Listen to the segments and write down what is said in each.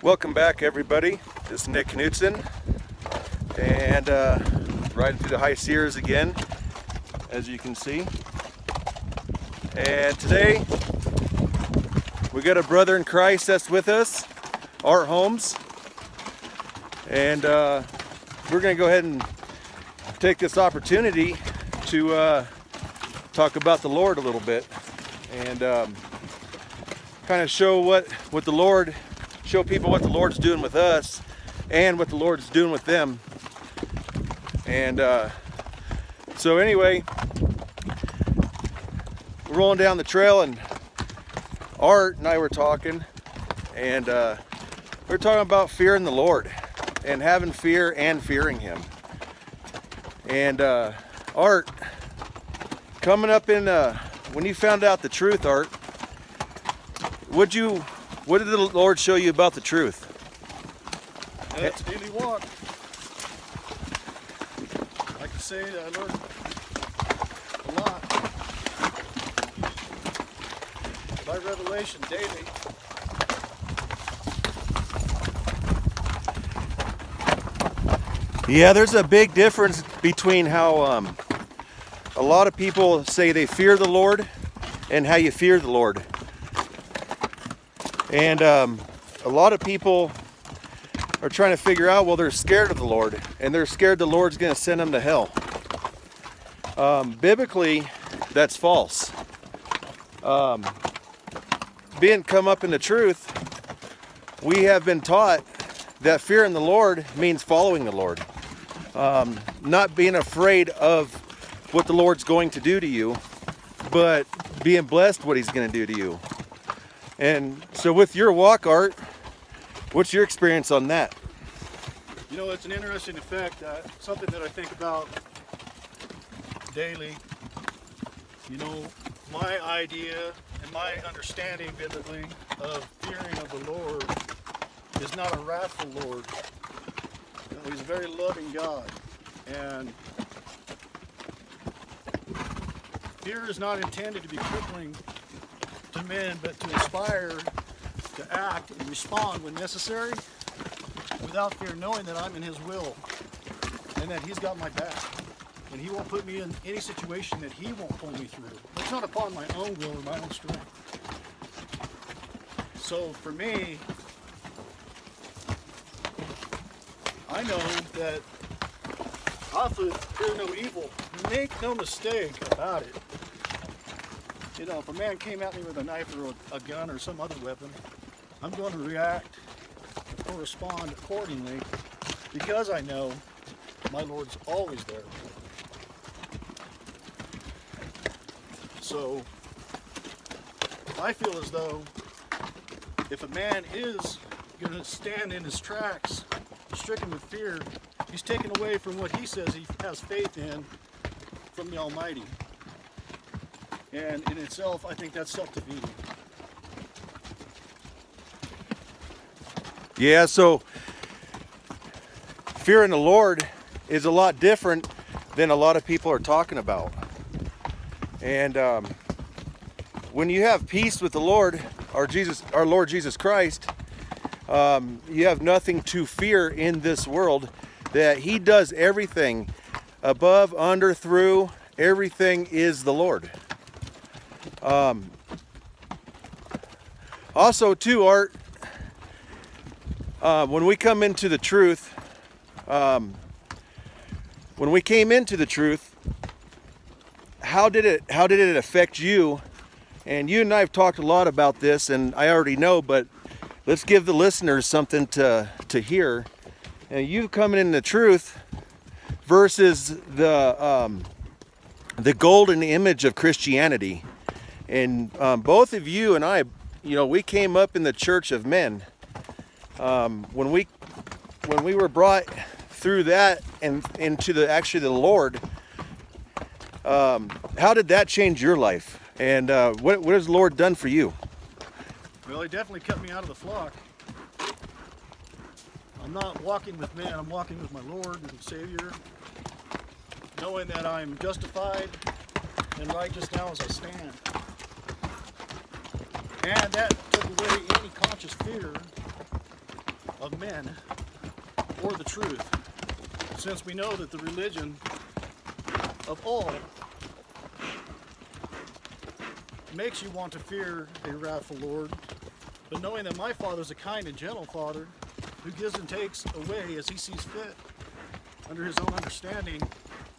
Welcome back, everybody. This is Nick Knutson, and riding through the High Sierras again, as you can see. And today we got a brother in Christ that's with us, Art Holmes, and we're going to go ahead and take this opportunity to talk about the Lord a little bit, and kind of show show people what the Lord's doing with us and what the Lord's doing with them. And so anyway, we're rolling down the trail, and Art and I were talking, and we're talking about fearing the Lord and having fear and fearing Him. And Art, coming up in when you found out the truth, Art, what did the Lord show you about the truth? That's a daily walk. I can say that I learned a lot by revelation daily. Yeah, there's a big difference between how a lot of people say they fear the Lord and how you fear the Lord. And a lot of people are trying to figure out, well, they're scared of the Lord, and they're scared the Lord's going to send them to hell. Biblically, that's false. Being come up in the truth, we have been taught that fearing the Lord means following the Lord. Not being afraid of what the Lord's going to do to you, but being blessed what He's going to do to you. And so with your walk, Art, what's your experience on that? You know, it's an interesting effect, something that I think about daily. You know, my idea and my understanding biblically of fearing of the Lord is not a wrathful Lord. You know, He's a very loving God. And fear is not intended to be crippling to men, but to inspire to act and respond when necessary without fear, knowing that I'm in His will and that He's got my back and He won't put me in any situation that He won't pull me through. It's not upon my own will or my own strength. So for me, I know that I fear no evil. Make no mistake about it. You know, if a man came at me with a knife or a gun or some other weapon, I'm going to react or respond accordingly because I know my Lord's always there. So I feel as though if a man is going to stand in his tracks, stricken with fear, he's taken away from what he says he has faith in from the Almighty. And in itself, I think that's self-defeating. Yeah, so fearing the Lord is a lot different than a lot of people are talking about. And when you have peace with the Lord, our Lord Jesus Christ, you have nothing to fear in this world, that He does everything above, under, through. Everything is the Lord. Also too, Art, when we come into the truth, when we came into the truth, how did it affect you? And you and I have talked a lot about this, and I already know, but let's give the listeners something to hear. And you coming in the truth versus the golden image of Christianity. And both of you and I, you know, we came up in the church of men. When we were brought through that and into the Lord, how did that change your life? And what has the Lord done for you? Well, He definitely cut me out of the flock. I'm not walking with men, I'm walking with my Lord and Savior, knowing that I'm justified and righteous now as I stand. And that took away any conscious fear men or the truth, since we know that the religion of all makes you want to fear a wrathful Lord, but knowing that my Father is a kind and gentle Father who gives and takes away as he sees fit under his own understanding,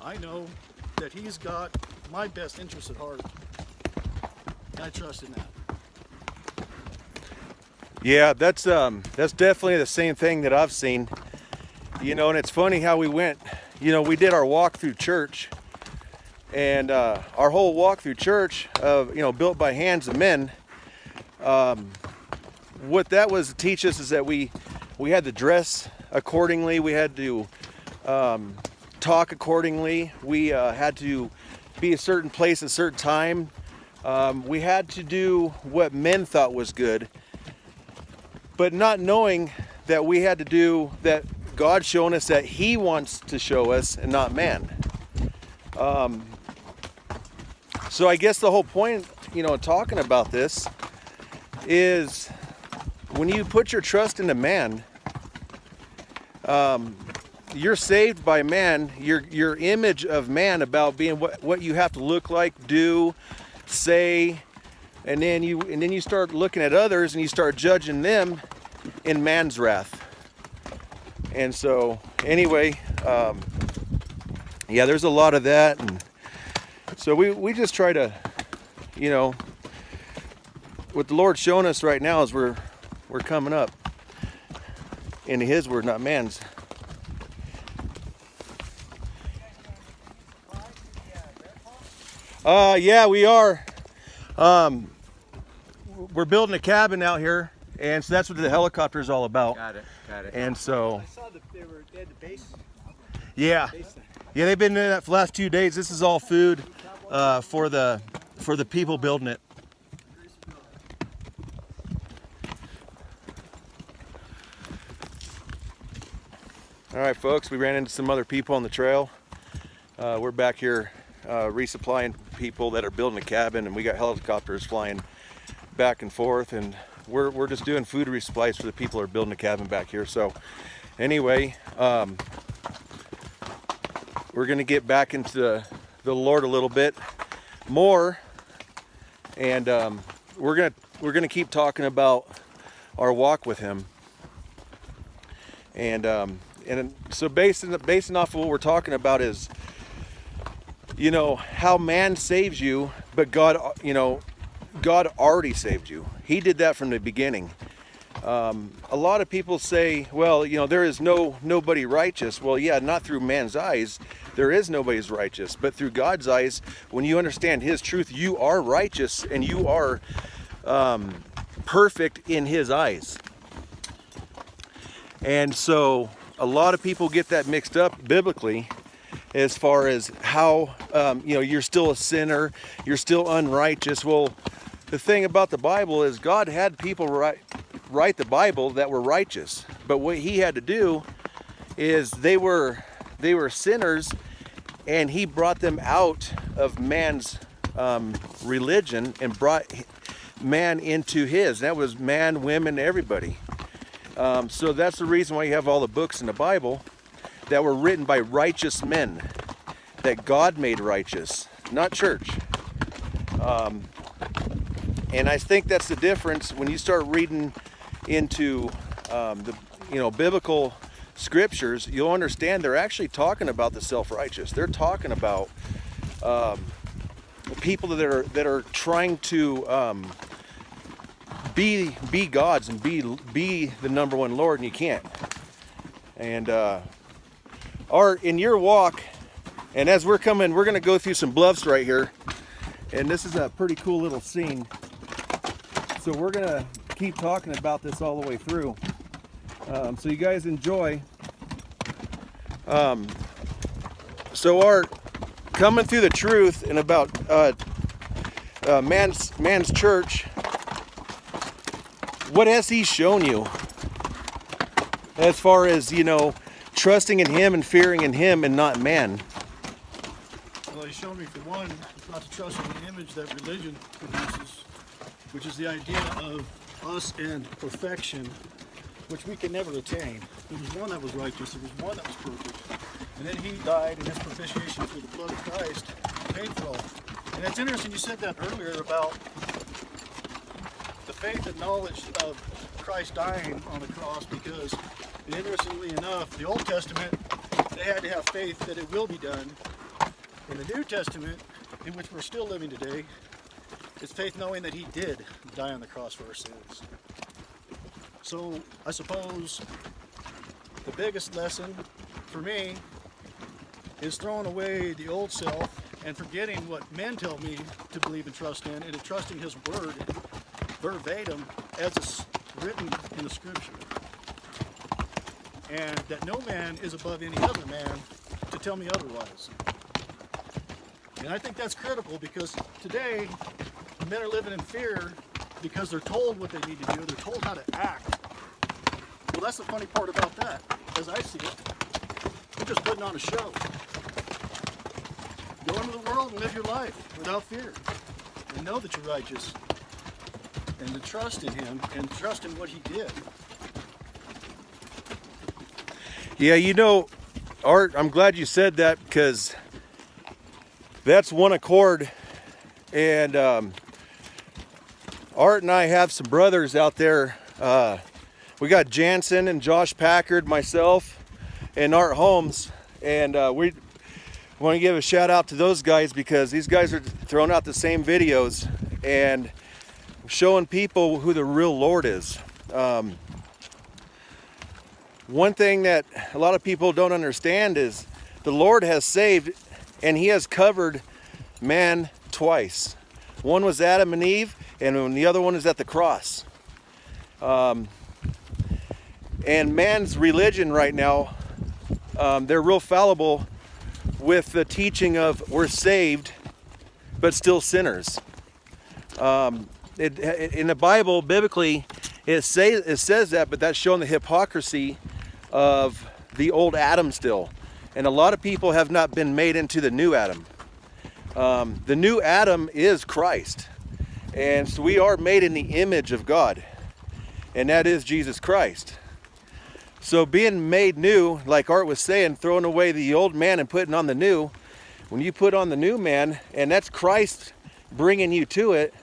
I know that he's got my best interests at heart. And I trust in that. Yeah, that's definitely the same thing that I've seen. You know, and it's funny how we went, you know, we did our walk through church, and our whole walk through church, you know, built by hands of men, what that was to teach us is that we had to dress accordingly, we had to talk accordingly, we had to be a certain place at a certain time, we had to do what men thought was good, but not knowing that we had to do that God's showing us that he wants to show us and not man. So I guess the whole point, you know, talking about this is when you put your trust into man, you're saved by man, your image of man about being what you have to look like, do, say, and then you start looking at others and you start judging them in man's wrath. And so anyway, yeah, there's a lot of that, and so we just try to, you know, what the Lord's showing us right now is we're coming up into his word, not man's. Yeah, we are. We're building a cabin out here, and so that's what the helicopter is all about. Got it. And so, I saw that they had the base. yeah, they've been doing that for the last 2 days. This is all food for the people building it. All right, folks, we ran into some other people on the trail. We're back here resupplying people that are building a cabin, and we got helicopters flying back and forth, and we're just doing food resupplies for the people that are building a cabin back here. So anyway, we're gonna get back into the Lord a little bit more, and we're gonna keep talking about our walk with him, and so basing off of what we're talking about is, you know, how man saves you, but God, you know, God already saved you. He did that from the beginning. A lot of people say, well, you know, there is nobody righteous. Well, yeah, not through man's eyes. There is nobody's righteous. But through God's eyes, when you understand his truth, you are righteous and you are perfect in his eyes. And so a lot of people get that mixed up biblically, as far as how, you know, you're still a sinner, you're still unrighteous. Well, the thing about the Bible is God had people write the Bible that were righteous, but what he had to do is they were sinners, and he brought them out of man's religion and brought man into his. That was man, women, everybody. So that's the reason why you have all the books in the Bible that were written by righteous men that God made righteous, not church. And I think that's the difference when you start reading into the, you know, biblical scriptures. You'll understand they're actually talking about the self-righteous. They're talking about people that are trying to be gods and be the number one Lord, and you can't. And in your walk, and as we're coming, we're going to go through some bluffs right here, and this is a pretty cool little scene. So we're going to keep talking about this all the way through. So you guys enjoy. So Art, coming through the truth and about man's church, what has he shown you as far as, you know, trusting in him and fearing in him and not man? Well, he showed me, for one, not to trust in the image that religion produces, which is the idea of us and perfection, which we can never attain. There was one that was righteous, there was one that was perfect. And then he died, and his propitiation through the blood of Christ paid for all. And it's interesting you said that earlier about the faith and knowledge of Christ dying on the cross, because, and interestingly enough, the Old Testament, they had to have faith that it will be done. In the New Testament, in which we're still living today, it's faith knowing that he did die on the cross for our sins. So I suppose the biggest lesson for me is throwing away the old self and forgetting what men tell me to believe and trust in, and trusting his word verbatim as it's written in the scripture. And that no man is above any other man to tell me otherwise. And I think that's critical, because today men are living in fear because they're told what they need to do, they're told how to act. Well, that's the funny part about that, as I see it. They're just putting on a show. Go into the world and live your life without fear, and know that you're righteous, and to trust in him and trust in what he did. Yeah, you know, Art, I'm glad you said that, because that's one accord. And Art and I have some brothers out there. We got Jansen and Josh Packard, myself, and Art Holmes. And we want to give a shout out to those guys, because these guys are throwing out the same videos and showing people who the real Lord is. One thing that a lot of people don't understand is the Lord has saved, and he has covered man twice. One was Adam and Eve, and the other one is at the cross. And man's religion right now, they're real fallible with the teaching of we're saved but still sinners. In the Bible, biblically, it says that, but that's showing the hypocrisy of the old Adam still. And a lot of people have not been made into the new Adam. The new Adam is Christ. And so we are made in the image of God. And that is Jesus Christ. So being made new, like Art was saying, throwing away the old man and putting on the new, when you put on the new man, and that's Christ bringing you to it,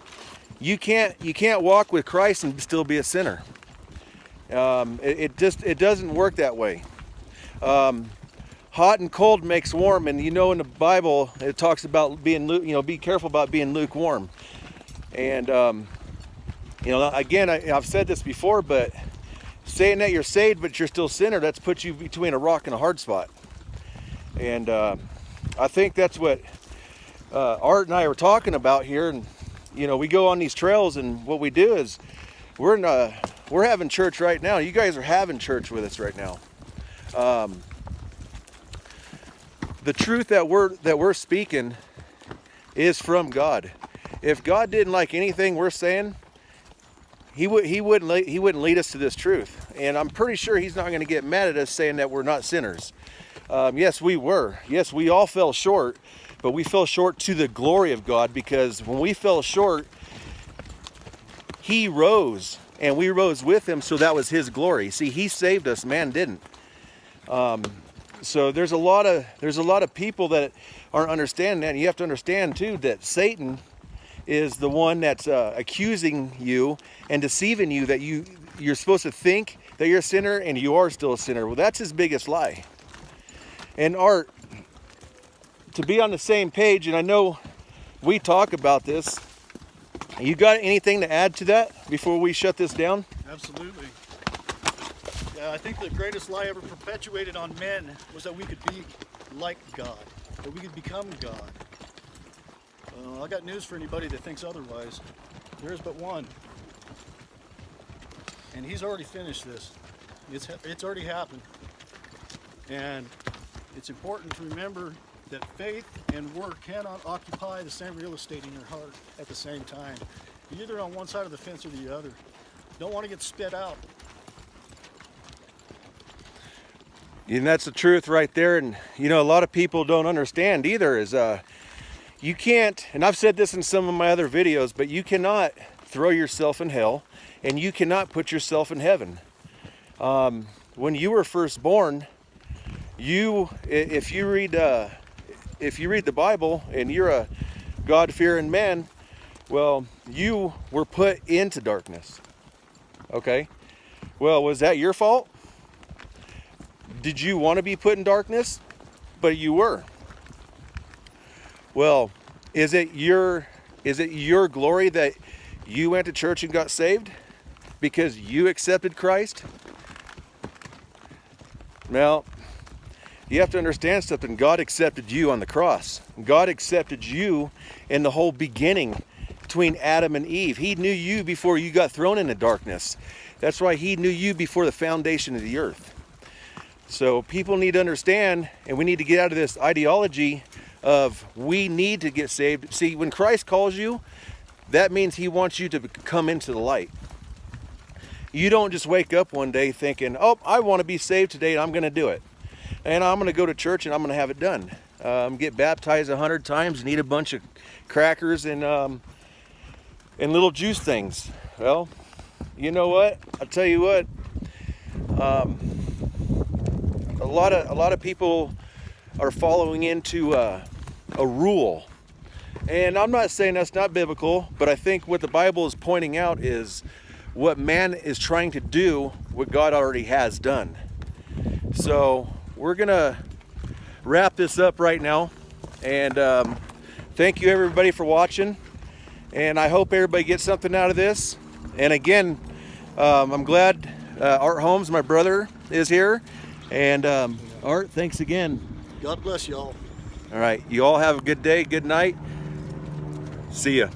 you can't walk with Christ and still be a sinner. It doesn't work that way. Hot and cold makes warm, and you know in the Bible it talks about being, be careful about being lukewarm. And again, I've said this before, but saying that you're saved but you're still a sinner, that's put you between a rock and a hard spot. And I think that's what Art and I were talking about here. And we go on these trails, and what we do is we're having church right now. You guys are having church with us right now. The truth that we're speaking is from God. If God didn't like anything we're saying, he wouldn't lead us to this truth. And I'm pretty sure he's not going to get mad at us saying that we're not sinners. Yes, we were. Yes, we all fell short, but we fell short to the glory of God, because when we fell short, he rose, and we rose with him, so that was his glory. See, he saved us, man didn't. So there's a lot of people that aren't understanding that. And you have to understand too that Satan is the one that's accusing you and deceiving you that you're supposed to think that you're a sinner and you are still a sinner. Well, that's his biggest lie. And Art, to be on the same page, and I know we talk about this, you got anything to add to that before we shut this down? Absolutely. Yeah, I think the greatest lie ever perpetuated on men was that we could be like God, that we could become God. I got news for anybody that thinks otherwise. There is but one. And he's already finished this. It's already happened. And it's important to remember that faith and work cannot occupy the same real estate in your heart at the same time. You're either on one side of the fence or the other. You don't want to get spit out. And that's the truth right there. And a lot of people don't understand either is you can't, and I've said this in some of my other videos, but you cannot throw yourself in hell and you cannot put yourself in heaven. When you were first born, if you read the Bible and you're a God-fearing man, well, you were put into darkness. Okay? Well, was that your fault? Did you want to be put in darkness? But you were. Well, is it your glory that you went to church and got saved because you accepted Christ? Well, you have to understand something. God accepted you on the cross. God accepted you in the whole beginning between Adam and Eve. He knew you before you got thrown into darkness. That's why he knew you before the foundation of the earth. So people need to understand, and we need to get out of this ideology of we need to get saved. See, when Christ calls you, that means he wants you to come into the light. You don't just wake up one day thinking, oh, I want to be saved today and I'm going to do it. And I'm going to go to church and I'm going to have it done. Get baptized 100 times and eat a bunch of crackers and little juice things. Well, you know what? I'll tell you what. A lot of people are following into a rule. And I'm not saying that's not biblical, but I think what the Bible is pointing out is what man is trying to do, what God already has done. So we're going to wrap this up right now. And thank you everybody for watching. And I hope everybody gets something out of this. And again, I'm glad Art Holmes, my brother, is here. And Art, thanks again. God bless y'all. All right, you all have a good day, good night. See ya.